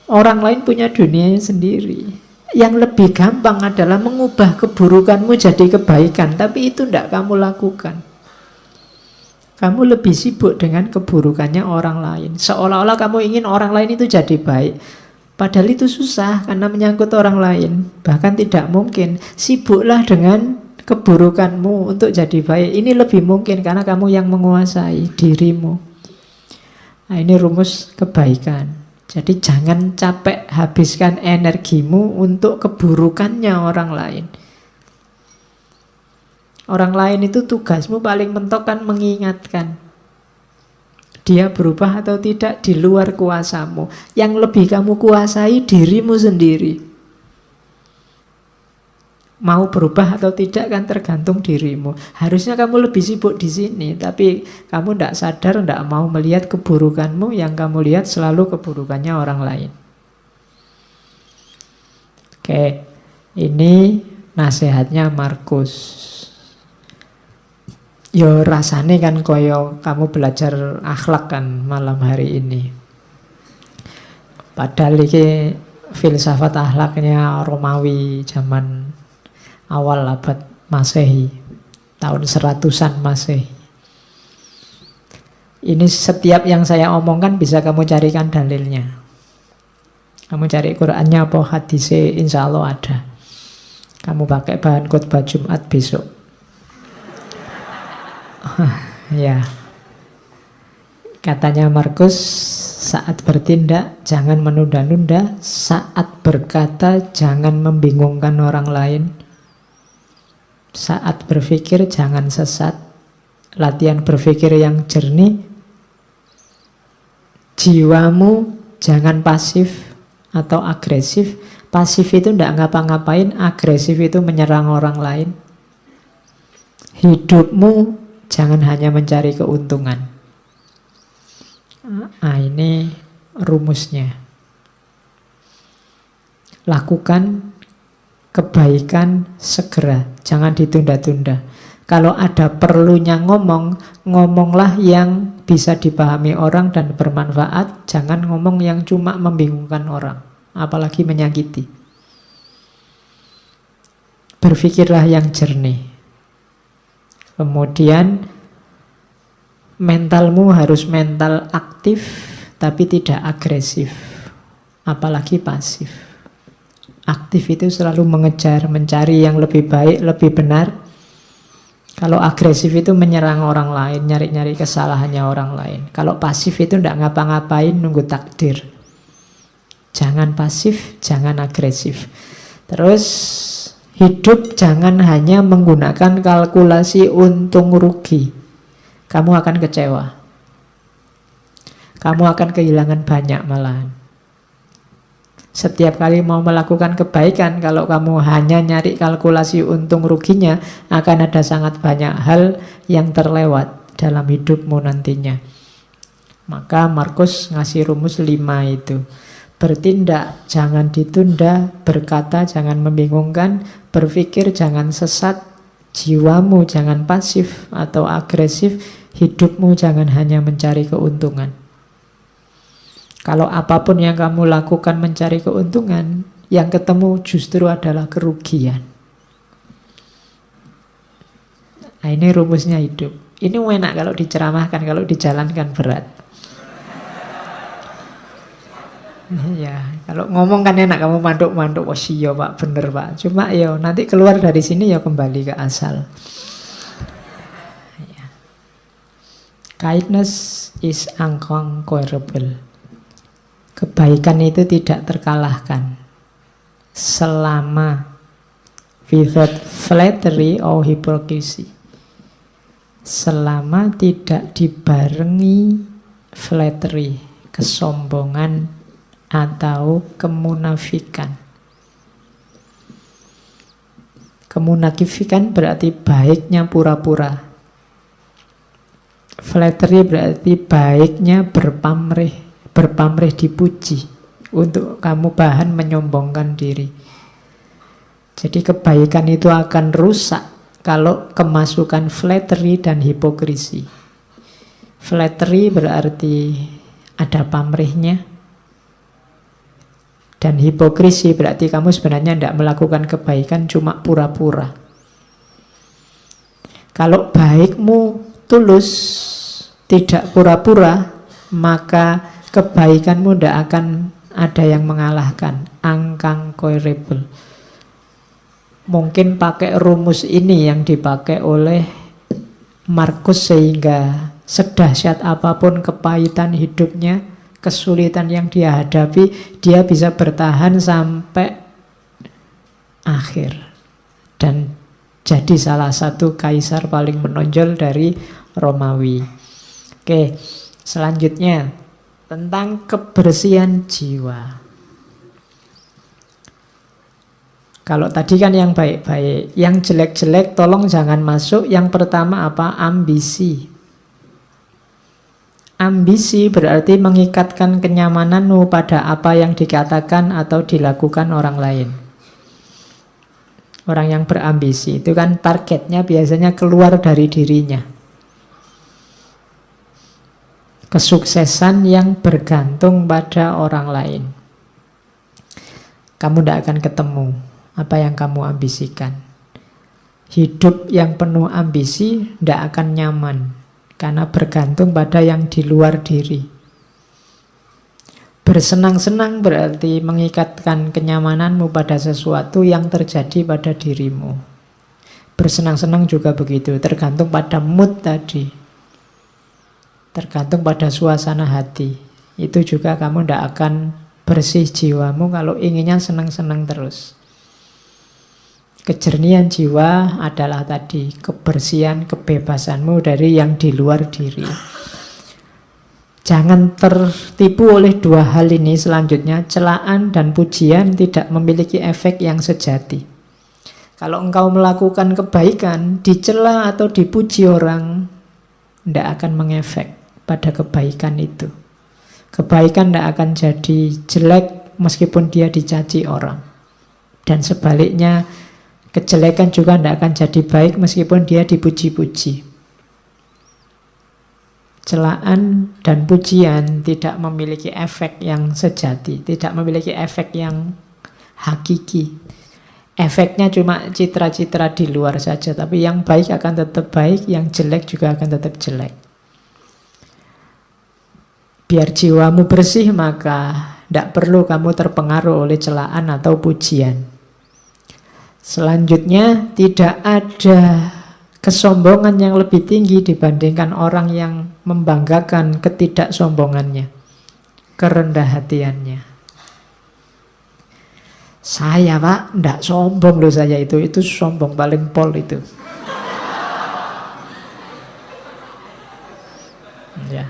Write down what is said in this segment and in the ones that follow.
Orang lain punya dunianya sendiri. Yang lebih gampang adalah mengubah keburukanmu jadi kebaikan, tapi itu tidak kamu lakukan. Kamu lebih sibuk dengan keburukannya orang lain. Seolah-olah kamu ingin orang lain itu jadi baik. Padahal itu susah karena menyangkut orang lain. Bahkan tidak mungkin. Sibuklah dengan keburukanmu untuk jadi baik. Ini lebih mungkin karena kamu yang menguasai dirimu. Nah, ini rumus kebaikan. Jadi jangan capek habiskan energimu untuk keburukannya orang lain. Orang lain itu tugasmu paling mentok kan mengingatkan. Dia berubah atau tidak di luar kuasamu. Yang lebih kamu kuasai dirimu sendiri. Mau berubah atau tidak kan tergantung dirimu. Harusnya kamu lebih sibuk di sini, tapi kamu tidak sadar, tidak mau melihat keburukanmu. Yang kamu lihat selalu keburukannya orang lain. Oke, ini nasihatnya Markus. Yo rasane kan koyo kamu belajar akhlak kan malam hari ini. Padahal ini filsafat akhlaknya Romawi zaman awal abad Masehi, tahun 100-an Masehi. Ini setiap yang saya omongkan bisa kamu carikan dalilnya. Kamu cari Qur'annya apa hadisnya, insya Allah ada. Kamu pakai bahan khotbah Jumat besok. Ya, katanya Markus, saat bertindak jangan menunda-nunda, saat berkata jangan membingungkan orang lain, saat berpikir jangan sesat, latihan berpikir yang jernih, jiwamu jangan pasif atau agresif. Pasif itu tidak ngapa-ngapain, agresif itu menyerang orang lain. Hidupmu jangan hanya mencari keuntungan. Nah, ini rumusnya. Lakukan kebaikan segera, jangan ditunda-tunda. Kalau ada perlunya ngomong, ngomonglah yang bisa dipahami orang dan bermanfaat. Jangan ngomong yang cuma membingungkan orang, apalagi menyakiti. Berpikirlah yang jernih. Kemudian mentalmu harus mental aktif tapi tidak agresif, apalagi pasif. Aktif itu selalu mengejar, mencari yang lebih baik, lebih benar. Kalau agresif itu menyerang orang lain, nyari-nyari kesalahannya orang lain. Kalau pasif itu tidak ngapa-ngapain, nunggu takdir. Jangan pasif, jangan agresif. Terus hidup jangan hanya menggunakan kalkulasi untung rugi. Kamu akan kecewa. Kamu akan kehilangan banyak malahan. Setiap kali mau melakukan kebaikan, kalau kamu hanya nyari kalkulasi untung ruginya, akan ada sangat banyak hal yang terlewat dalam hidupmu nantinya. Maka Markus ngasih rumus 5 itu. Bertindak jangan ditunda, berkata jangan membingungkan, berpikir jangan sesat, jiwamu jangan pasif atau agresif, hidupmu jangan hanya mencari keuntungan. Kalau apapun yang kamu lakukan mencari keuntungan, yang ketemu justru adalah kerugian. Nah, ini rumusnya hidup. Ini enak kalau diceramahkan, kalau dijalankan berat. Ya, kalau ngomong kan enak, kamu manduk-manduk, wah iya Pak, bener Pak. Cuma ya nanti keluar dari sini ya kembali ke asal. Ya. Kindness is unconquerable. Kebaikan itu tidak terkalahkan selama without flattery or hypocrisy. Selama tidak dibarengi flattery, kesombongan atau kemunafikan. Kemunafikan berarti baiknya pura-pura. Flattery berarti baiknya berpamrih dipuji, untuk kamu bahan menyombongkan diri. Jadi kebaikan itu akan rusak kalau kemasukan flattery dan hipokrisi. Flattery berarti ada pamrihnya, Dan hipokrisi berarti kamu sebenarnya tidak melakukan kebaikan, cuma pura-pura. Kalau baikmu tulus, tidak pura-pura, maka kebaikanmu tidak akan ada yang mengalahkan. Unconquerable. Mungkin pakai rumus ini yang dipakai oleh Markus, sehingga sedahsyat apapun kepahitan hidupnya, kesulitan yang dia hadapi, dia bisa bertahan sampai akhir dan jadi salah satu kaisar paling menonjol dari Romawi. Oke, selanjutnya tentang kebersihan jiwa. Kalau tadi kan yang baik-baik, yang jelek-jelek tolong jangan masuk. Yang pertama apa? Ambisi. Ambisi berarti mengikatkan kenyamananmu pada apa yang dikatakan atau dilakukan orang lain. Orang yang berambisi itu kan targetnya biasanya keluar dari dirinya. Kesuksesan yang bergantung pada orang lain. Kamu tidak akan ketemu apa yang kamu ambisikan. Hidup yang penuh ambisi tidak akan nyaman, karena bergantung pada yang di luar diri. Bersenang-senang berarti mengikatkan kenyamananmu pada sesuatu yang terjadi pada dirimu. Bersenang-senang juga begitu, tergantung pada mood tadi. Tergantung pada suasana hati. Itu juga kamu tidak akan bersih jiwamu kalau inginnya senang-senang terus. Kejernihan jiwa adalah tadi kebersihan, kebebasanmu dari yang di luar diri. Jangan tertipu oleh dua hal ini selanjutnya. Celaan dan pujian tidak memiliki efek yang sejati. Kalau engkau melakukan kebaikan, dicela atau dipuji orang, tidak akan mengefek pada kebaikan itu. Kebaikan tidak akan jadi jelek meskipun dia dicaci orang. Dan sebaliknya, kejelekan juga tidak akan jadi baik meskipun dia dipuji-puji. Celaan dan pujian tidak memiliki efek yang sejati, tidak memiliki efek yang hakiki. Efeknya cuma citra-citra di luar saja, tapi yang baik akan tetap baik, yang jelek juga akan tetap jelek. Biar jiwamu bersih, maka tidak perlu kamu terpengaruh oleh celaan atau pujian. Selanjutnya, tidak ada kesombongan yang lebih tinggi dibandingkan orang yang membanggakan ketidaksombongannya, kerendah hatiannya. Saya pak, tidak sombong loh saya itu sombong paling pol itu. Ya.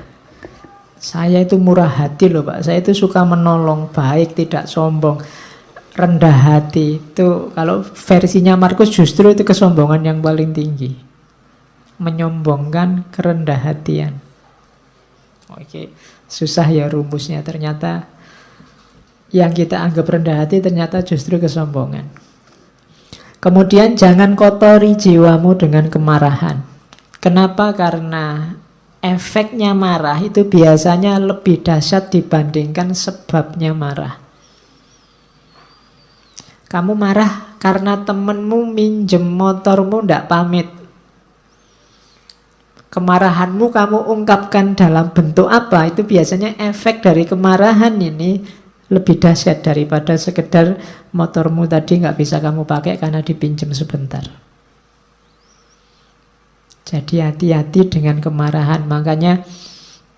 Saya itu murah hati loh pak, saya itu suka menolong, baik, tidak sombong. Rendah hati itu kalau versinya Markus justru itu kesombongan yang paling tinggi, menyombongkan kerendah hatian. Oke, susah ya rumusnya. Ternyata yang kita anggap rendah hati ternyata justru kesombongan. Kemudian jangan kotori jiwamu dengan kemarahan. Kenapa? Karena efeknya marah itu biasanya lebih dahsyat dibandingkan sebabnya marah. Kamu marah karena temenmu minjem motormu ndak pamit. Kemarahanmu kamu ungkapkan dalam bentuk apa? Itu biasanya efek dari kemarahan ini lebih dahsyat daripada sekedar motormu tadi nggak bisa kamu pakai karena dipinjam sebentar. Jadi hati-hati dengan kemarahan. Makanya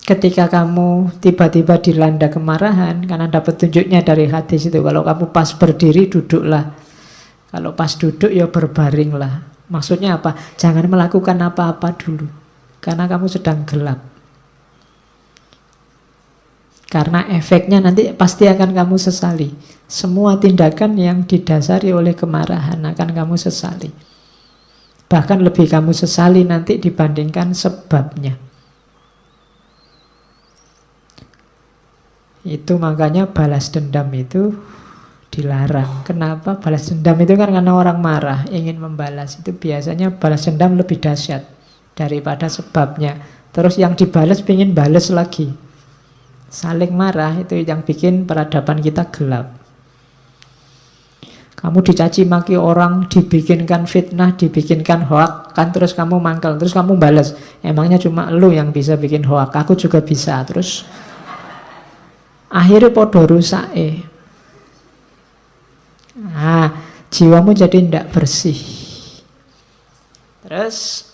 ketika kamu tiba-tiba dilanda kemarahan, karena dapat tunjuknya dari hadis itu, kalau kamu pas berdiri duduklah, kalau pas duduk ya berbaringlah. Maksudnya apa? Jangan melakukan apa-apa dulu, karena kamu sedang gelap. Karena efeknya nanti pasti akan kamu sesali. Semua tindakan yang didasari oleh kemarahan akan kamu sesali. Bahkan lebih kamu sesali nanti dibandingkan sebabnya. Itu makanya balas dendam itu dilarang. Kenapa? Balas dendam itu kan karena orang marah, ingin membalas. Itu biasanya balas dendam lebih dahsyat daripada sebabnya. Terus yang dibalas ingin balas lagi. Saling marah itu yang bikin peradaban kita gelap. Kamu dicaci maki orang, dibikinkan fitnah, dibikinkan hoak, kan terus kamu mangkel, terus kamu balas. Emangnya cuma lu yang bisa bikin hoak, aku juga bisa. Terus akhirnya podo rusak. Nah, jiwamu jadi tidak bersih. Terus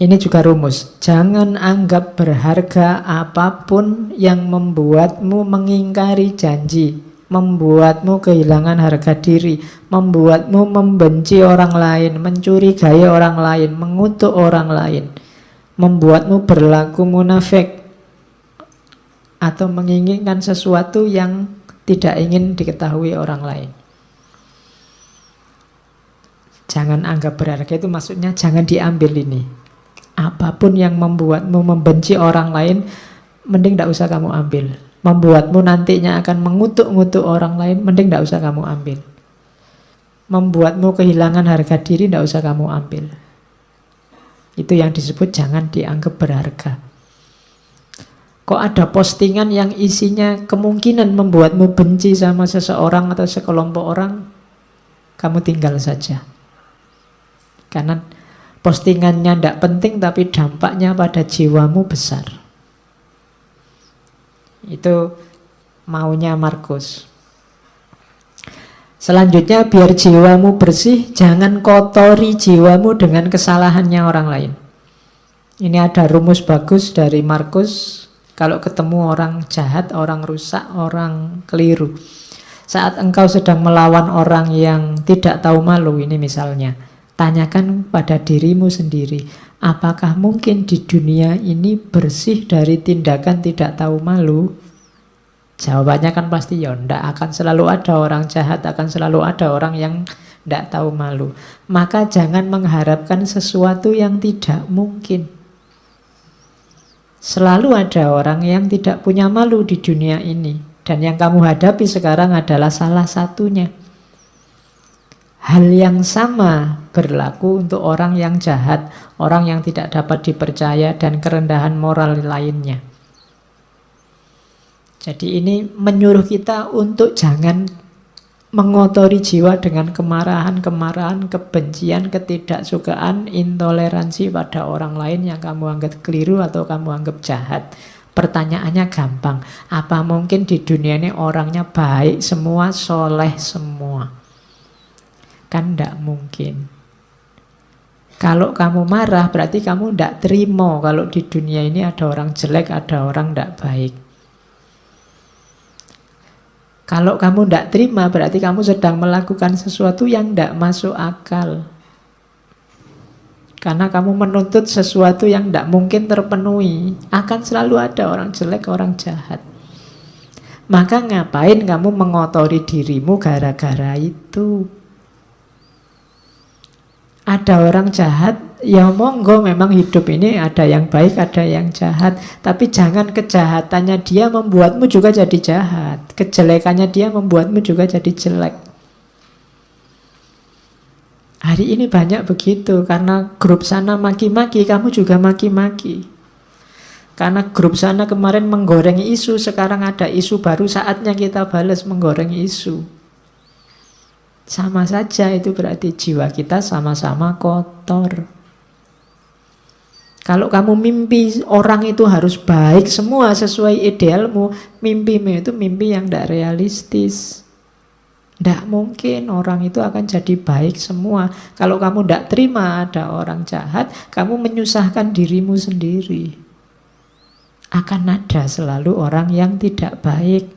ini juga rumus. Jangan anggap berharga apapun yang membuatmu mengingkari janji, membuatmu kehilangan harga diri, membuatmu membenci orang lain, mencurigai orang lain, mengutuk orang lain, membuatmu berlaku munafik, atau menginginkan sesuatu yang tidak ingin diketahui orang lain. Jangan anggap berharga itu maksudnya jangan diambil ini. Apapun yang membuatmu membenci orang lain, mending tidak usah kamu ambil. Membuatmu nantinya akan mengutuk-ngutuk orang lain, mending tidak usah kamu ambil. Membuatmu kehilangan harga diri, tidak usah kamu ambil. Itu yang disebut jangan dianggap berharga. Kok ada postingan yang isinya kemungkinan membuatmu benci sama seseorang atau sekelompok orang, kamu tinggal saja. Karena postingannya tidak penting tapi dampaknya pada jiwamu besar. Itu maunya Markus. Selanjutnya, biar jiwamu bersih, jangan kotori jiwamu dengan kesalahannya orang lain. Ini ada rumus bagus dari Markus. Kalau ketemu orang jahat, orang rusak, orang keliru, saat engkau sedang melawan orang yang tidak tahu malu, ini misalnya, tanyakan pada dirimu sendiri, apakah mungkin di dunia ini bersih dari tindakan tidak tahu malu? Jawabannya kan pasti ya, ndak. Akan selalu ada orang jahat, akan selalu ada orang yang ndak tahu malu. Maka jangan mengharapkan sesuatu yang tidak mungkin. Selalu ada orang yang tidak punya malu di dunia ini. Dan yang kamu hadapi sekarang adalah salah satunya. Hal yang sama berlaku untuk orang yang jahat, orang yang tidak dapat dipercaya, dan kerendahan moral lainnya. Jadi ini menyuruh kita untuk jangan mengotori jiwa dengan kemarahan, kebencian, ketidaksukaan, intoleransi pada orang lain yang kamu anggap keliru atau kamu anggap jahat. Pertanyaannya gampang, apa mungkin di dunia ini orangnya baik semua, soleh semua? Kan tidak mungkin. Kalau kamu marah berarti kamu tidak terima kalau di dunia ini ada orang jelek, ada orang tidak baik. Kalau kamu tidak terima berarti kamu sedang melakukan sesuatu yang tidak masuk akal. Karena kamu menuntut sesuatu yang tidak mungkin terpenuhi. Akan selalu ada orang jelek, orang jahat. Maka ngapain kamu mengotori dirimu gara-gara itu? Ada orang jahat, ya monggo, memang hidup ini ada yang baik, ada yang jahat. Tapi jangan kejahatannya dia membuatmu juga jadi jahat. Kejelekannya dia membuatmu juga jadi jelek. Hari ini banyak begitu, karena grup sana maki-maki, kamu juga maki-maki. Karena grup sana kemarin menggoreng isu, sekarang ada isu baru, saatnya kita balas menggoreng isu. Sama saja, itu berarti jiwa kita sama-sama kotor. Kalau kamu mimpi orang itu harus baik semua sesuai idealmu, mimpimu itu mimpi yang tidak realistis. Tidak mungkin orang itu akan jadi baik semua. Kalau kamu tidak terima ada orang jahat, kamu menyusahkan dirimu sendiri. Akan ada selalu orang yang tidak baik.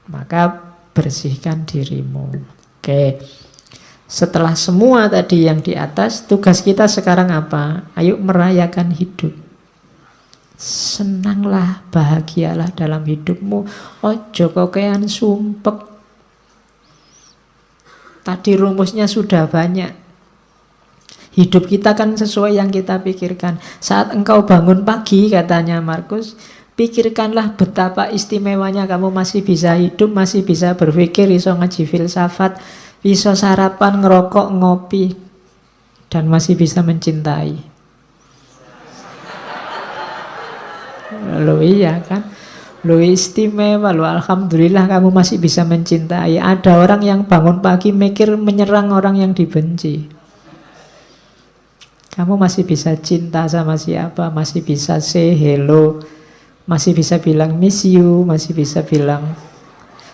Maka bersihkan dirimu. Oke. Setelah semua tadi yang di atas, tugas kita sekarang apa? Ayo merayakan hidup. Senanglah, bahagialah dalam hidupmu. Ojo kokean sumpek. Tadi rumusnya sudah banyak. Hidup kita kan sesuai yang kita pikirkan. Saat engkau bangun pagi, katanya Markus, pikirkanlah betapa istimewanya kamu masih bisa hidup, masih bisa berpikir, iso ngaji filsafat, bisa sarapan, ngerokok, ngopi, dan masih bisa mencintai. Lalu iya kan? Lo istimewa lo, alhamdulillah kamu masih bisa mencintai. Ada orang yang bangun pagi mikir menyerang orang yang dibenci. Kamu masih bisa cinta sama siapa, masih bisa say hello, masih bisa bilang miss you, masih bisa bilang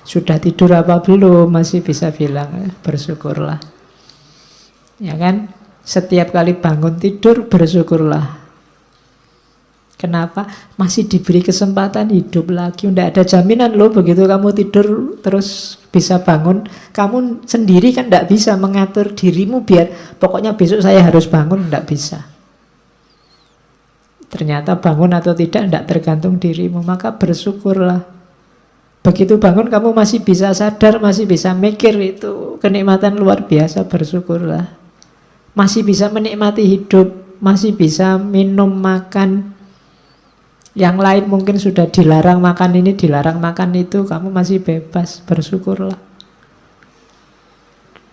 sudah tidur apa belum, masih bisa bilang bersyukurlah. Ya kan? Setiap kali bangun tidur bersyukurlah. Kenapa? Masih diberi kesempatan hidup lagi. Tidak ada jaminan loh begitu kamu tidur terus bisa bangun. Kamu sendiri kan tidak bisa mengatur dirimu biar pokoknya besok saya harus bangun. Tidak bisa. Ternyata bangun atau tidak tergantung dirimu. Maka bersyukurlah. Begitu bangun kamu masih bisa sadar, masih bisa mikir, itu kenikmatan luar biasa. Bersyukurlah. Masih bisa menikmati hidup, masih bisa minum, makan. Yang lain mungkin sudah dilarang makan ini, dilarang makan itu, kamu masih bebas, bersyukurlah.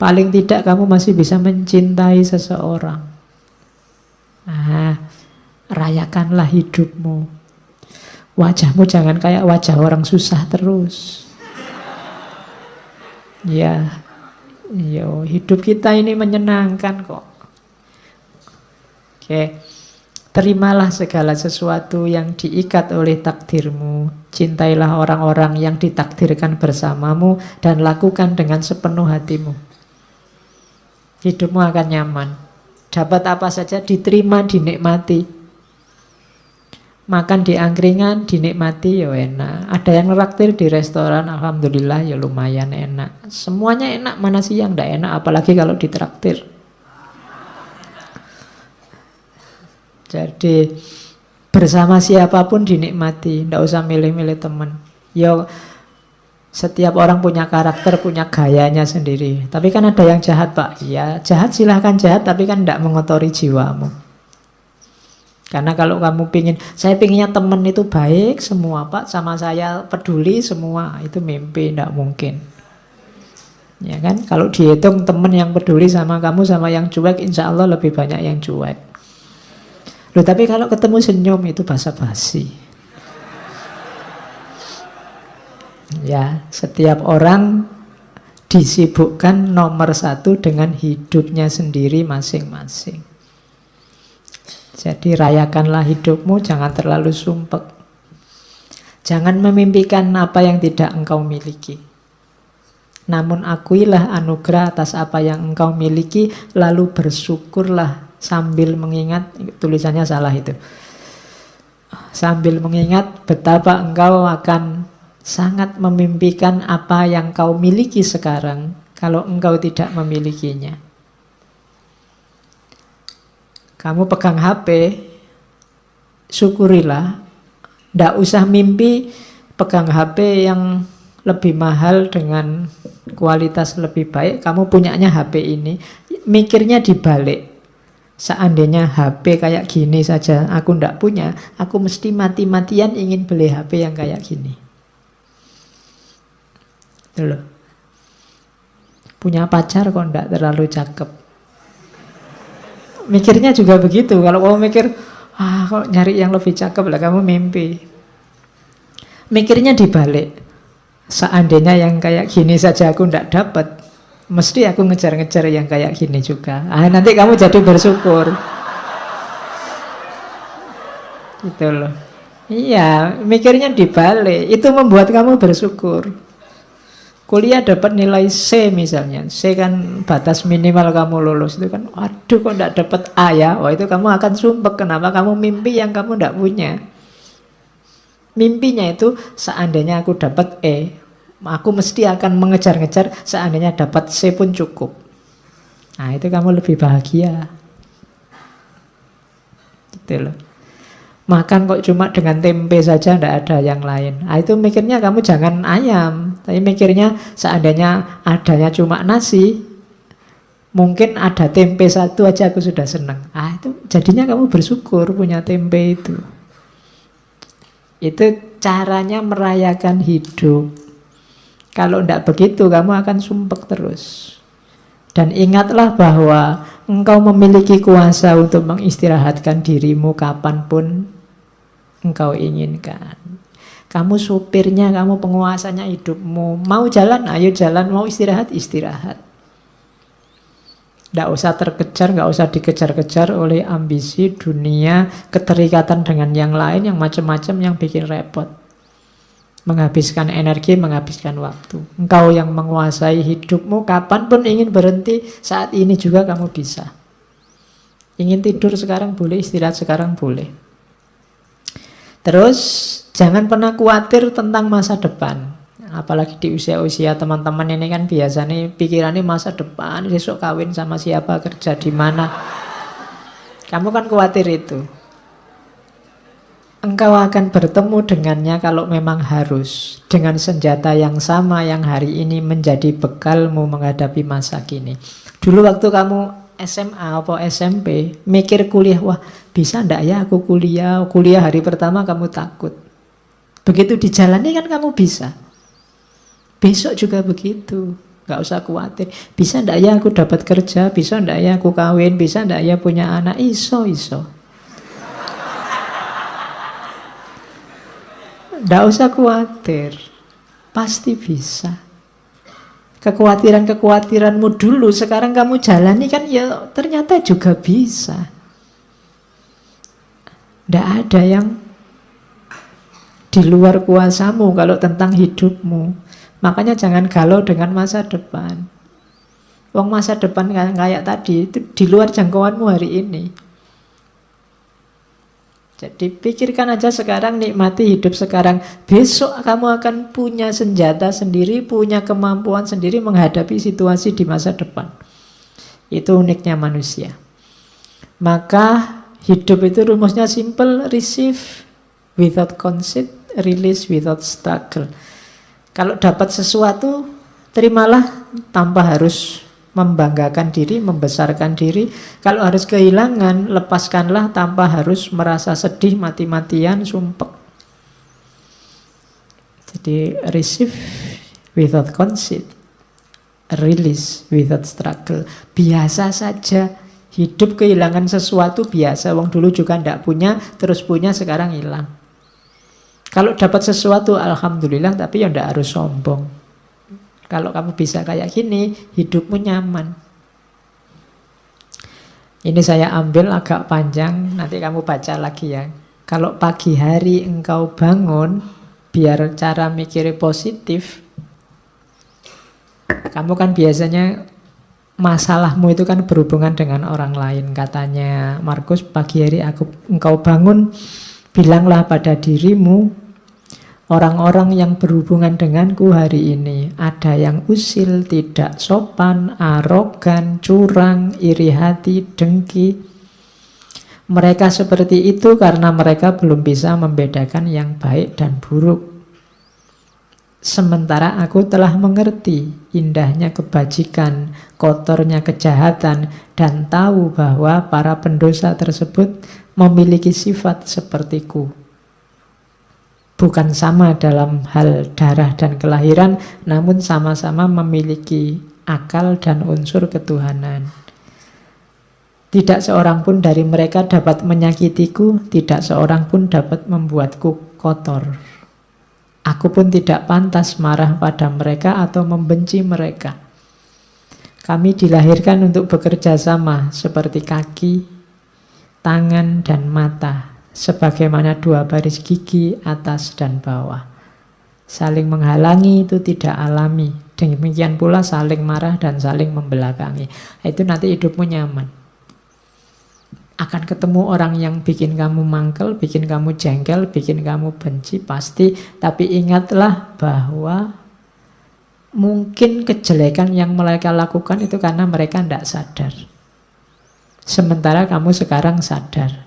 Paling tidak kamu masih bisa mencintai seseorang. Nah, rayakanlah hidupmu. Wajahmu jangan kayak wajah orang susah terus. Ya, hidup kita ini menyenangkan kok. Oke. Terimalah segala sesuatu yang diikat oleh takdirmu. Cintailah orang-orang yang ditakdirkan bersamamu dan lakukan dengan sepenuh hatimu. Hidupmu akan nyaman. Dapat apa saja diterima, dinikmati. Makan di angkringan, dinikmati, ya enak. Ada yang neraktir di restoran, alhamdulillah ya lumayan enak. Semuanya enak, mana sih yang tidak enak, apalagi kalau ditraktir. Jadi bersama siapapun dinikmati, tidak usah milih-milih teman. Ya setiap orang punya karakter, punya gayanya sendiri. Tapi kan ada yang jahat Pak. Ya jahat silahkan jahat, tapi kan tidak mengotori jiwamu. Karena kalau kamu pingin, saya pinginnya teman itu baik semua Pak, sama saya peduli semua, itu mimpi, tidak mungkin. Ya kan? Kalau dihitung teman yang peduli sama kamu sama yang cuek, insya Allah lebih banyak yang cuek. Loh, tapi kalau ketemu senyum itu basa-basi. Ya, setiap orang disibukkan nomor satu dengan hidupnya sendiri masing-masing. Jadi rayakanlah hidupmu, jangan terlalu sumpek. Jangan memimpikan apa yang tidak engkau miliki. Namun akuilah anugerah atas apa yang engkau miliki, lalu bersyukurlah. Sambil mengingat, tulisannya salah itu. Sambil mengingat betapa engkau akan sangat memimpikan apa yang kau miliki sekarang kalau engkau tidak memilikinya. Kamu pegang HP, syukurilah. Tidak usah mimpi pegang HP yang lebih mahal dengan kualitas lebih baik. Kamu punyanya HP ini, mikirnya dibalik. Seandainya HP kayak gini saja aku ndak punya, aku mesti mati-matian ingin beli HP yang kayak gini. Itu loh. Punya pacar kok ndak terlalu cakep. Mikirnya juga begitu. Kalau kamu mikir, kok nyari yang lebih cakep lah, kamu mimpi. Mikirnya dibalik. Seandainya yang kayak gini saja aku ndak dapat, mesti aku ngejar-ngejar yang kayak gini juga. Nanti kamu jadi bersyukur. Gitu loh. Iya, mikirnya dibalik. Itu membuat kamu bersyukur. Kuliah dapat nilai C misalnya. C kan batas minimal kamu lulus. Itu kan, waduh kok enggak dapat A ya. Wah, itu kamu akan sumpek. Kenapa? Kamu mimpi yang kamu enggak punya. Mimpinya itu seandainya aku dapat E, aku mesti akan mengejar-ngejar, seandainya dapat C pun cukup. Nah, itu kamu lebih bahagia. Gitu loh. Makan kok cuma dengan tempe saja, tidak ada yang lain. Nah, itu mikirnya kamu jangan ayam, tapi mikirnya seandainya adanya cuma nasi, mungkin ada tempe satu aja aku sudah senang. Itu jadinya kamu bersyukur punya tempe itu. Itu caranya merayakan hidup. Kalau tidak begitu, kamu akan sumpek terus. Dan ingatlah bahwa engkau memiliki kuasa untuk mengistirahatkan dirimu kapanpun engkau inginkan. Kamu supirnya, kamu penguasanya hidupmu. Mau jalan, ayo jalan. Mau istirahat, istirahat. Nggak usah terkejar, nggak usah dikejar-kejar oleh ambisi dunia, keterikatan dengan yang lain, yang macam-macam yang bikin repot. Menghabiskan energi, menghabiskan waktu. Engkau yang menguasai hidupmu, kapanpun ingin berhenti, saat ini juga kamu bisa. Ingin tidur sekarang boleh, istirahat sekarang boleh. Terus, jangan pernah khawatir tentang masa depan. Apalagi di usia-usia teman-teman ini kan biasanya pikirannya masa depan, besok kawin sama siapa, kerja di mana. Kamu kan khawatir itu. Engkau akan bertemu dengannya kalau memang harus. Dengan senjata yang sama yang hari ini menjadi bekalmu menghadapi masa kini. Dulu waktu kamu SMA atau SMP, mikir kuliah, wah bisa ndak ya aku kuliah? Kuliah hari pertama kamu takut. Begitu dijalani kan kamu bisa. Besok juga begitu, nggak usah khawatir. Bisa ndak ya aku dapat kerja, bisa ndak ya aku kawin, bisa ndak ya punya anak, iso. Ndak usah khawatir, pasti bisa. Kekhawatiranmu dulu, sekarang kamu jalani kan ya ternyata juga bisa. Ndak ada yang di luar kuasamu kalau tentang hidupmu. Makanya jangan galau dengan masa depan. Wong masa depan kayak tadi itu di luar jangkauanmu hari ini. Jadi pikirkan aja sekarang, nikmati hidup sekarang. Besok kamu akan punya senjata sendiri, punya kemampuan sendiri menghadapi situasi di masa depan. Itu uniknya manusia. Maka hidup itu rumusnya simple, receive without conceit, release without struggle. Kalau dapat sesuatu, terimalah tanpa harus membanggakan diri, membesarkan diri. Kalau harus kehilangan, lepaskanlah tanpa harus merasa sedih, mati-matian, sumpek. Jadi receive without conceit, release without struggle. Biasa saja. Hidup kehilangan sesuatu biasa. Wong dulu juga ndak punya, terus punya, sekarang hilang. Kalau dapat sesuatu, alhamdulillah, tapi ya ndak harus sombong. Kalau kamu bisa kayak gini, hidupmu nyaman. Ini saya ambil agak panjang, nanti kamu baca lagi ya. Kalau pagi hari engkau bangun, biar cara mikirnya positif. Kamu kan biasanya masalahmu itu kan berhubungan dengan orang lain. Katanya Markus, pagi hari engkau bangun, bilanglah pada dirimu, orang-orang yang berhubungan denganku hari ini, ada yang usil, tidak sopan, arogan, curang, iri hati, dengki. Mereka seperti itu karena mereka belum bisa membedakan yang baik dan buruk. Sementara aku telah mengerti indahnya kebajikan, kotornya kejahatan, dan tahu bahwa para pendosa tersebut memiliki sifat sepertiku. Bukan sama dalam hal darah dan kelahiran, namun sama-sama memiliki akal dan unsur ketuhanan. Tidak seorang pun dari mereka dapat menyakitiku, tidak seorang pun dapat membuatku kotor. Aku pun tidak pantas marah pada mereka atau membenci mereka. Kami dilahirkan untuk bekerja sama seperti kaki, tangan, dan mata, sebagaimana dua baris gigi atas dan bawah. Saling menghalangi itu tidak alami. Demikian pula saling marah dan saling membelakangi. Itu nanti hidupmu nyaman. Akan ketemu orang yang bikin kamu mangkel, bikin kamu jengkel, bikin kamu benci, pasti. Tapi ingatlah bahwa mungkin kejelekan yang mereka lakukan itu karena mereka tidak sadar. Sementara kamu sekarang sadar.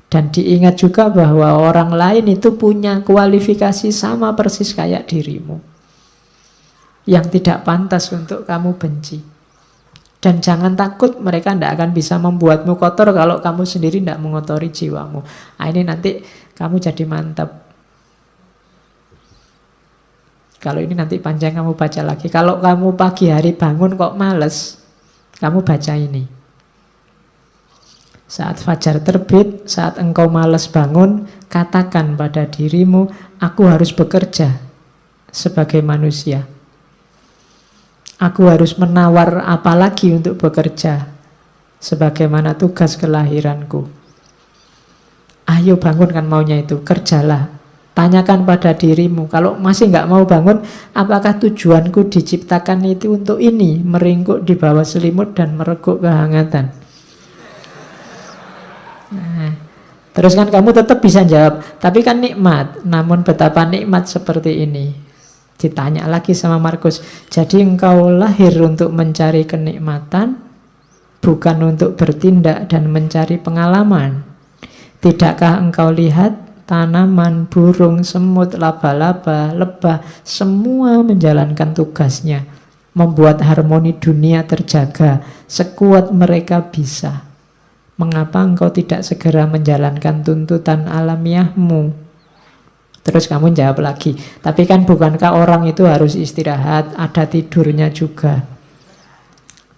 Dan diingat juga bahwa orang lain itu punya kualifikasi sama persis kayak dirimu, yang tidak pantas untuk kamu benci. Dan jangan takut, mereka tidak akan bisa membuatmu kotor kalau kamu sendiri tidak mengotori jiwamu. Nah, ini nanti kamu jadi mantap. Kalau ini nanti panjang kamu baca lagi. Kalau kamu pagi hari bangun kok males, kamu baca ini. Saat fajar terbit, saat engkau malas bangun, katakan pada dirimu, aku harus bekerja sebagai manusia. Aku harus menawar apa lagi untuk bekerja, sebagaimana tugas kelahiranku. Ayo bangunkan maunya itu, kerjalah. Tanyakan pada dirimu, kalau masih nggak mau bangun, apakah tujuanku diciptakan itu untuk ini, meringkuk di bawah selimut dan mereguk kehangatan? Nah, terus kan kamu tetap bisa jawab, tapi kan nikmat, namun betapa nikmat seperti ini. Ditanya lagi sama Markus, jadi engkau lahir untuk mencari kenikmatan, bukan untuk bertindak dan mencari pengalaman. Tidakkah engkau lihat tanaman, burung, semut, laba-laba, lebah, semua menjalankan tugasnya, membuat harmoni dunia terjaga sekuat mereka bisa. Mengapa engkau tidak segera menjalankan tuntutan alamiahmu? Terus kamu jawab lagi, tapi kan bukankah orang itu harus istirahat, ada tidurnya juga?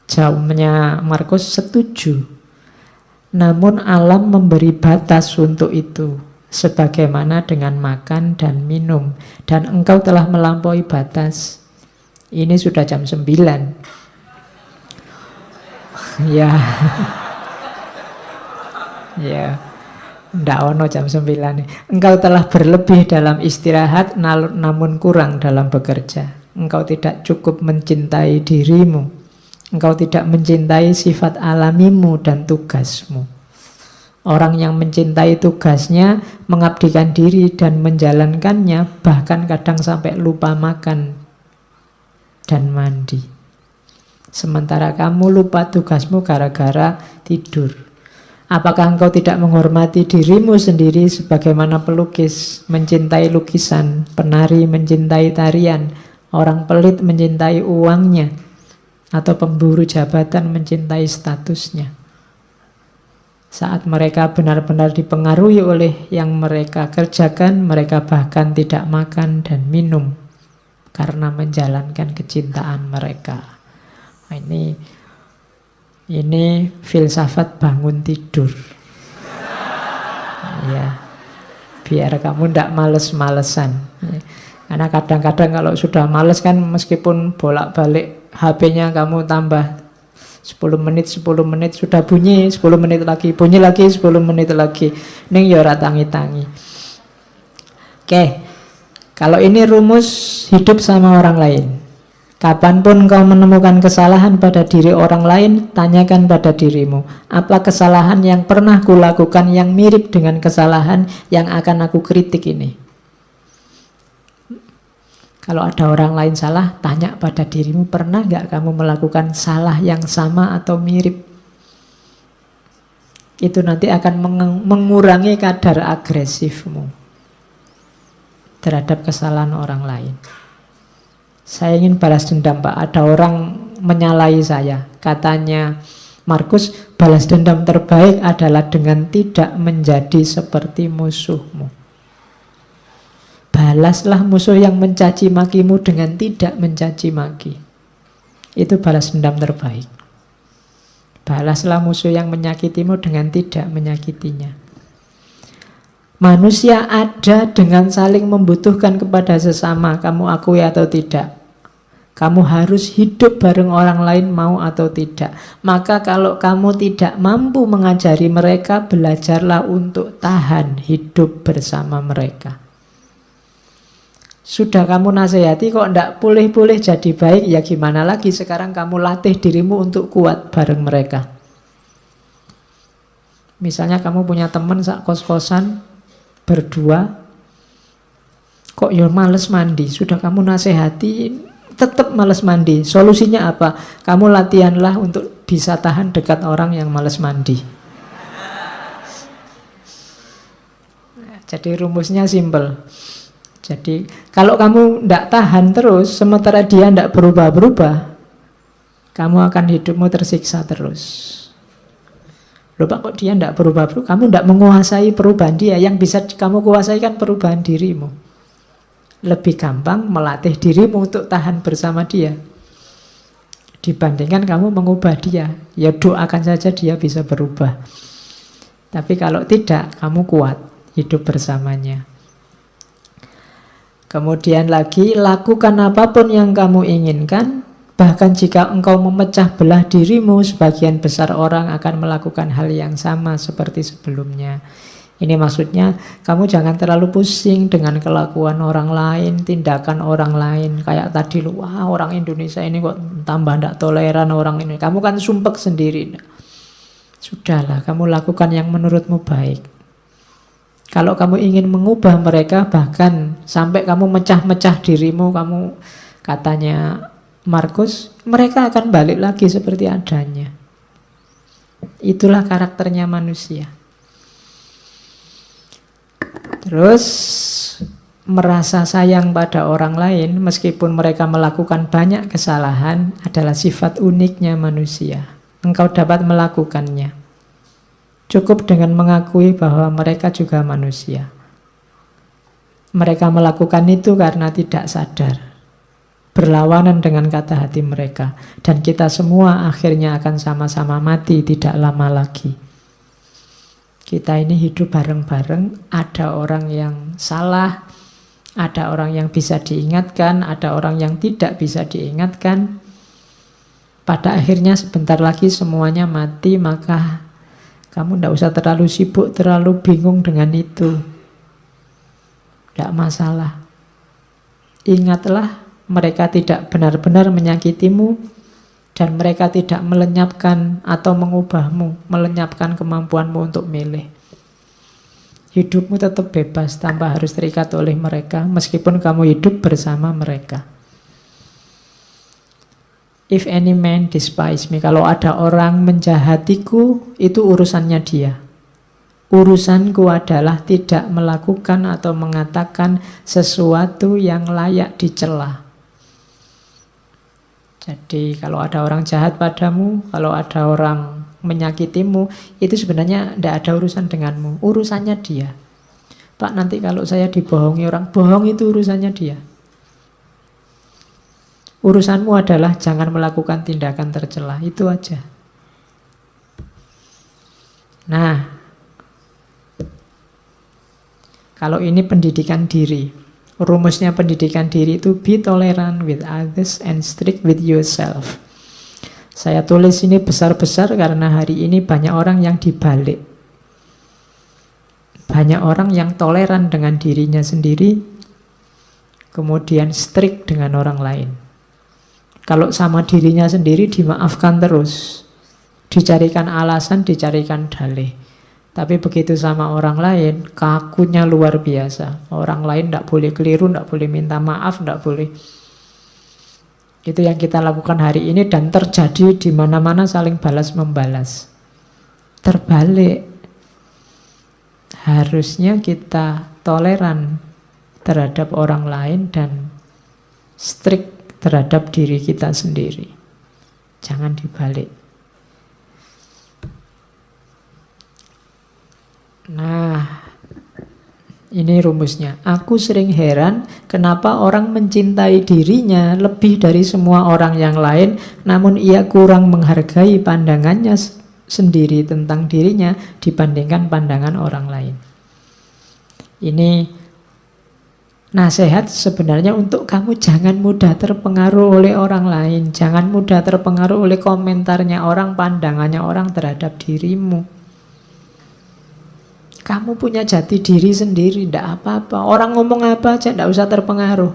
Jawabnya Markus, setuju. Namun alam memberi batas untuk itu, sebagaimana dengan makan dan minum. Dan engkau telah melampaui batas. Ini sudah jam 9. Ya. Ya. Ndak ono jam 9. Engkau telah berlebih dalam istirahat, namun kurang dalam bekerja. Engkau tidak cukup mencintai dirimu. Engkau tidak mencintai sifat alamimu dan tugasmu. Orang yang mencintai tugasnya, mengabdikan diri dan menjalankannya, bahkan kadang sampai lupa makan dan mandi. Sementara kamu lupa tugasmu gara-gara tidur. Apakah engkau tidak menghormati dirimu sendiri sebagaimana pelukis mencintai lukisan, penari mencintai tarian, orang pelit mencintai uangnya, atau pemburu jabatan mencintai statusnya? Saat mereka benar-benar dipengaruhi oleh yang mereka kerjakan, mereka bahkan tidak makan dan minum karena menjalankan kecintaan mereka. Nah, ini filsafat bangun tidur. Ya, biar kamu tidak males-malesan. Karena kadang-kadang kalau sudah males kan, meskipun bolak-balik HP-nya kamu tambah 10 menit sudah bunyi, 10 menit lagi, bunyi lagi, 10 menit lagi. Ning ya ora tangi-tangi. Oke. Kalau ini rumus hidup sama orang lain. Kapanpun kau menemukan kesalahan pada diri orang lain, tanyakan pada dirimu, apa kesalahan yang pernah kulakukan yang mirip dengan kesalahan yang akan aku kritik ini? Kalau ada orang lain salah, tanya pada dirimu, pernah nggak kamu melakukan salah yang sama atau mirip? Itu nanti akan mengurangi kadar agresifmu terhadap kesalahan orang lain. Saya ingin balas dendam, Pak. Ada orang menyalahi saya. Katanya Markus, balas dendam terbaik adalah dengan tidak menjadi seperti musuhmu. Balaslah musuh yang mencaci makimu dengan tidak mencaci maki. Itu balas dendam terbaik. Balaslah musuh yang menyakitimu dengan tidak menyakitinya. Manusia ada dengan saling membutuhkan kepada sesama, kamu akui atau tidak. Kamu harus hidup bareng orang lain, mau atau tidak. Maka kalau kamu tidak mampu mengajari mereka, belajarlah untuk tahan hidup bersama mereka. Sudah kamu nasihati kok tidak pulih-pulih jadi baik, ya gimana lagi? Sekarang kamu latih dirimu untuk kuat bareng mereka. Misalnya kamu punya teman sak kos-kosan berdua, kok ya males mandi. Sudah kamu nasihati, tetap males mandi. Solusinya apa? Kamu latihanlah untuk bisa tahan dekat orang yang males mandi. Jadi rumusnya simple. Jadi kalau kamu tidak tahan terus, sementara dia tidak berubah-berubah, kamu akan hidupmu tersiksa terus. Loh Pak, kok dia tidak berubah-berubah? Kamu tidak menguasai perubahan dia. Yang bisa kamu kuasai kan perubahan dirimu. Lebih gampang melatih dirimu untuk tahan bersama dia dibandingkan kamu mengubah dia. Ya doakan saja dia bisa berubah. Tapi kalau tidak, kamu kuat hidup bersamanya. Kemudian lagi, lakukan apapun yang kamu inginkan. Bahkan jika engkau memecah belah dirimu, sebagian besar orang akan melakukan hal yang sama seperti sebelumnya. Ini maksudnya, kamu jangan terlalu pusing dengan kelakuan orang lain, tindakan orang lain. Kayak tadi, wah orang Indonesia ini kok tambah tidak toleran orang ini. Kamu kan sumpek sendiri. Sudahlah, kamu lakukan yang menurutmu baik. Kalau kamu ingin mengubah mereka, bahkan sampai kamu mecah-mecah dirimu, kamu katanya Markus, mereka akan balik lagi seperti adanya. Itulah karakternya manusia. Terus merasa sayang pada orang lain meskipun mereka melakukan banyak kesalahan adalah sifat uniknya manusia. Engkau dapat melakukannya. Cukup dengan mengakui bahwa mereka juga manusia. Mereka melakukan itu karena tidak sadar, berlawanan dengan kata hati mereka. Dan kita semua akhirnya akan sama-sama mati tidak lama lagi. Kita ini hidup bareng-bareng, ada orang yang salah, ada orang yang bisa diingatkan, ada orang yang tidak bisa diingatkan. Pada akhirnya sebentar lagi semuanya mati, maka kamu tidak usah terlalu sibuk, terlalu bingung dengan itu. Tidak masalah. Ingatlah, mereka tidak benar-benar menyakitimu, dan mereka tidak melenyapkan atau mengubahmu, melenyapkan kemampuanmu untuk milih. Hidupmu tetap bebas tanpa harus terikat oleh mereka, meskipun kamu hidup bersama mereka. If any man despise me, kalau ada orang menjahatiku, itu urusannya dia. Urusanku adalah tidak melakukan atau mengatakan sesuatu yang layak dicela. Jadi kalau ada orang jahat padamu, kalau ada orang menyakitimu, itu sebenarnya tidak ada urusan denganmu. Urusannya dia. Pak, nanti kalau saya dibohongi orang, bohong itu urusannya dia. Urusanmu adalah jangan melakukan tindakan tercela, itu aja. Nah, kalau ini pendidikan diri, rumusnya pendidikan diri itu be tolerant with others and strict with yourself. Saya tulis ini besar-besar karena hari ini banyak orang yang dibalik. Banyak orang yang toleran dengan dirinya sendiri, kemudian strict dengan orang lain. Kalau sama dirinya sendiri dimaafkan terus, dicarikan alasan, dicarikan dalih. Tapi begitu sama orang lain, kakunya luar biasa. Orang lain tidak boleh keliru, tidak boleh minta maaf, tidak boleh. Itu yang kita lakukan hari ini dan terjadi di mana-mana, saling balas-membalas. Terbalik. Harusnya kita toleran terhadap orang lain dan strict terhadap diri kita sendiri. Jangan dibalik. Nah, ini rumusnya. Aku sering heran kenapa orang mencintai dirinya lebih dari semua orang yang lain, namun ia kurang menghargai pandangannya sendiri tentang dirinya dibandingkan pandangan orang lain. Ini nasihat sebenarnya untuk kamu jangan mudah terpengaruh oleh orang lain. Jangan mudah terpengaruh oleh komentarnya orang, pandangannya orang terhadap dirimu. Kamu punya jati diri sendiri, tidak apa-apa. Orang ngomong apa aja, tidak usah terpengaruh.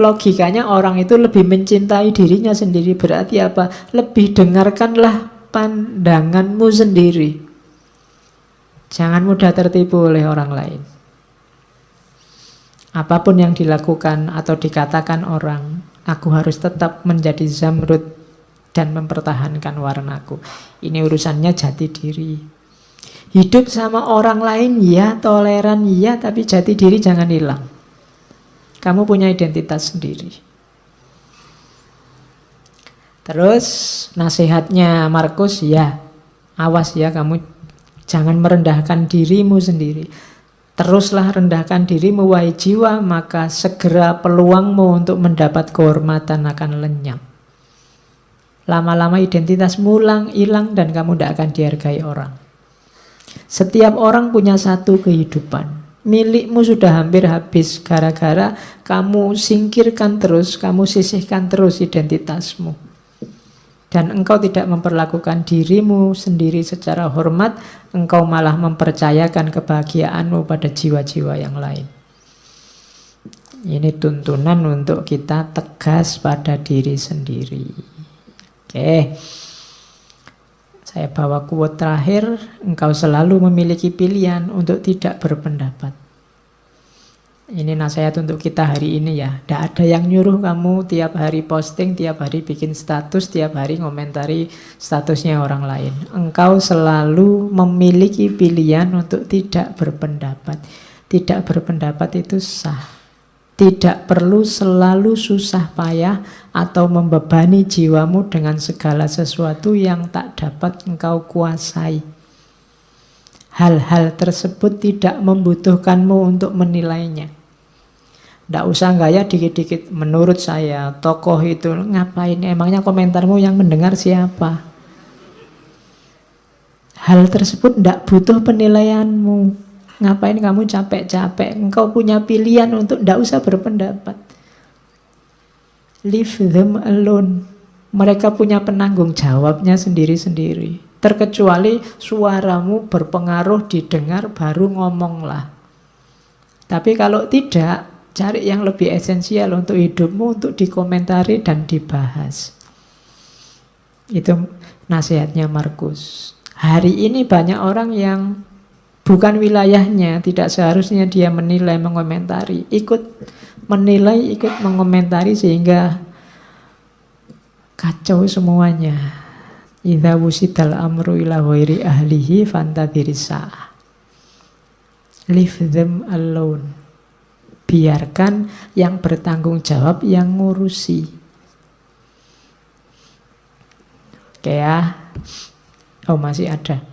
Logikanya orang itu lebih mencintai dirinya sendiri. Berarti apa? Lebih dengarkanlah pandanganmu sendiri. Jangan mudah tertipu oleh orang lain. Apapun yang dilakukan atau dikatakan orang, aku harus tetap menjadi Zamrud dan mempertahankan warnaku. Ini urusannya jati diri. Hidup sama orang lain, ya, toleran, ya, tapi jati diri jangan hilang. Kamu punya identitas sendiri. Terus nasihatnya Markus, ya, awas ya kamu jangan merendahkan dirimu sendiri. Teruslah rendahkan dirimu wahai jiwa, maka segera peluangmu untuk mendapat kehormatan akan lenyap. Lama-lama identitasmu hilang dan kamu tidak akan dihargai orang. Setiap orang punya satu kehidupan. Milikmu sudah hampir habis gara-gara kamu singkirkan terus, kamu sisihkan terus identitasmu. Dan engkau tidak memperlakukan dirimu sendiri secara hormat, engkau malah mempercayakan kebahagiaanmu pada jiwa-jiwa yang lain. Ini tuntunan untuk kita tegas pada diri sendiri. Oke. Saya bawa quote terakhir, engkau selalu memiliki pilihan untuk tidak berpendapat. Ini nasihat untuk kita hari ini ya. Tidak ada yang nyuruh kamu tiap hari posting, tiap hari bikin status, tiap hari ngomentari statusnya orang lain. Engkau selalu memiliki pilihan untuk tidak berpendapat. Tidak berpendapat itu sah. Tidak perlu selalu susah payah atau membebani jiwamu dengan segala sesuatu yang tak dapat engkau kuasai. Hal-hal tersebut tidak membutuhkanmu untuk menilainya. Tidak usah gaya dikit-dikit. Menurut saya, tokoh itu ngapain? Emangnya komentarmu yang mendengar siapa? Hal tersebut tidak butuh penilaianmu. Ngapain kamu capek-capek? Engkau punya pilihan untuk tidak usah berpendapat. Leave them alone. Mereka punya penanggung jawabnya sendiri-sendiri. Terkecuali suaramu berpengaruh didengar, baru ngomonglah. Tapi kalau tidak, cari yang lebih esensial untuk hidupmu, untuk dikomentari dan dibahas. Itu nasihatnya Markus. Hari ini banyak orang yang bukan wilayahnya, tidak seharusnya dia menilai, mengomentari. Ikut menilai, ikut mengomentari sehingga kacau semuanya. Idza wusidal amru ila ghairi ahlihi fantadhirisa. Leave them alone. Biarkan yang bertanggung jawab yang ngurusi. Oke ya. Oh, masih ada.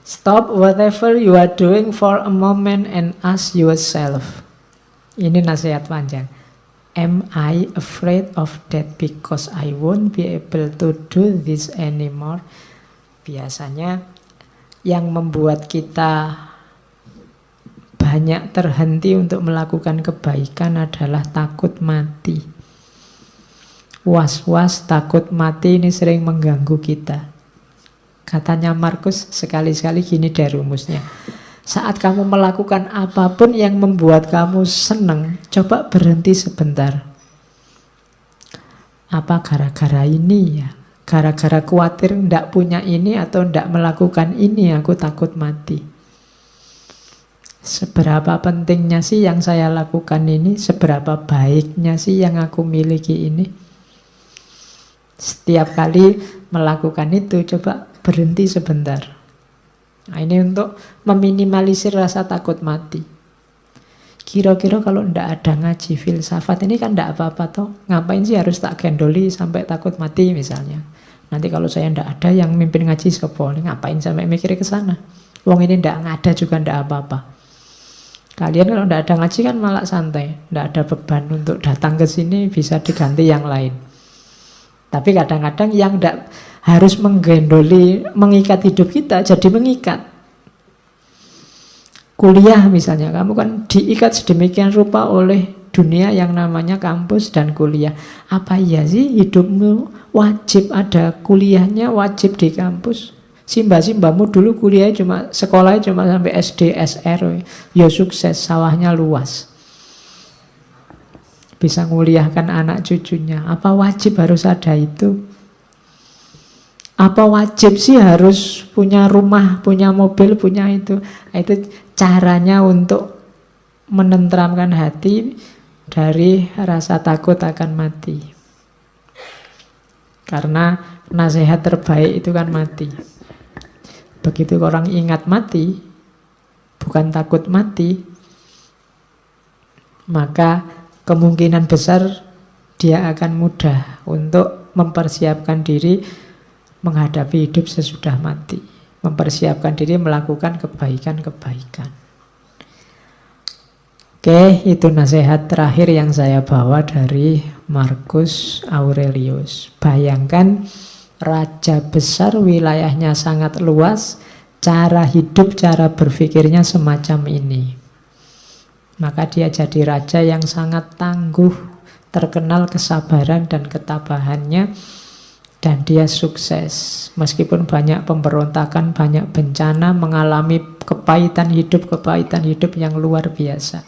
Stop whatever you are doing for a moment and ask yourself. Ini nasihat panjang. Am I afraid of death because I won't be able to do this anymore? Biasanya yang membuat kita banyak terhenti untuk melakukan kebaikan adalah takut mati. Was-was, takut mati ini sering mengganggu kita. Katanya Markus, sekali-sekali gini deh rumusnya. Saat kamu melakukan apapun yang membuat kamu senang, coba berhenti sebentar. Apa gara-gara ini ya? Gara-gara khawatir ndak punya ini atau ndak melakukan ini, aku takut mati. Seberapa pentingnya sih yang saya lakukan ini? Seberapa baiknya sih yang aku miliki ini? Setiap kali melakukan itu, coba berhenti sebentar. Nah, ini untuk meminimalisir rasa takut mati. Kira-kira kalau ndak ada ngaji filsafat ini kan ndak apa-apa toh. Ngapain sih harus tak gendoli sampai takut mati misalnya. Nanti kalau saya ndak ada yang mimpin ngaji sopo, ngapain sampai mikir ke sana. Wong ini ndak ada juga ndak apa-apa. Kalian kalau ndak ada ngaji kan malah santai, ndak ada beban untuk datang ke sini, bisa diganti yang lain. Tapi kadang-kadang yang ndak harus menggendoli, mengikat hidup kita, jadi mengikat. Kuliah misalnya, kamu kan diikat sedemikian rupa oleh dunia yang namanya kampus dan kuliah. Apa iya sih hidupmu wajib ada kuliahnya, wajib di kampus? Simba-simbamu dulu kuliah cuma, sekolahnya cuma sampai SD, SR. Ya sukses, sawahnya luas. Bisa nguliahkan anak cucunya. Apa wajib harus ada itu? Apa wajib sih harus punya rumah, punya mobil, punya itu? Itu caranya untuk menenteramkan hati dari rasa takut akan mati. Karena nasihat terbaik itu kan mati. Begitu orang ingat mati, bukan takut mati, maka kemungkinan besar dia akan mudah untuk mempersiapkan diri menghadapi hidup sesudah mati, mempersiapkan diri melakukan kebaikan-kebaikan. Oke, itu nasihat terakhir yang saya bawa dari Marcus Aurelius. Bayangkan raja besar, wilayahnya sangat luas, cara hidup, cara berpikirnya semacam ini. Maka dia jadi raja yang sangat tangguh, terkenal kesabaran dan ketabahannya, dan dia sukses. Meskipun banyak pemberontakan, banyak bencana, mengalami kepahitan hidup yang luar biasa.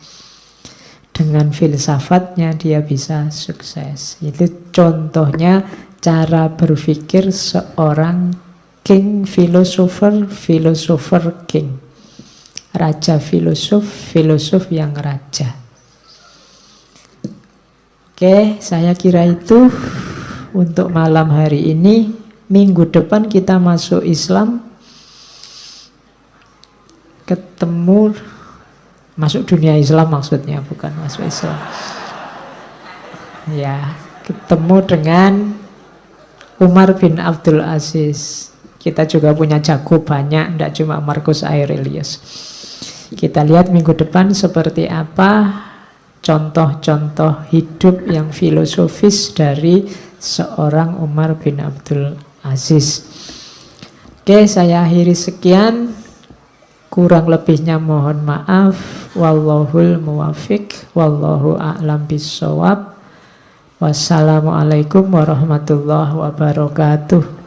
Dengan filsafatnya dia bisa sukses. Itu contohnya cara berpikir seorang king filosofer king. Raja filosof yang raja. Oke, saya kira itu untuk malam hari ini. Minggu depan kita masuk Islam. Ketemu, masuk dunia Islam maksudnya, bukan masuk Islam. Ya, ketemu dengan Umar bin Abdul Aziz. Kita juga punya jago banyak, tidak cuma Marcus Aurelius. Kita lihat minggu depan seperti apa contoh-contoh hidup yang filosofis dari seorang Umar bin Abdul Aziz. Oke, saya akhiri sekian. Kurang lebihnya mohon maaf. Wallahul muwafiq, wallahu a'lam bissawab. Wassalamualaikum warahmatullahi wabarakatuh.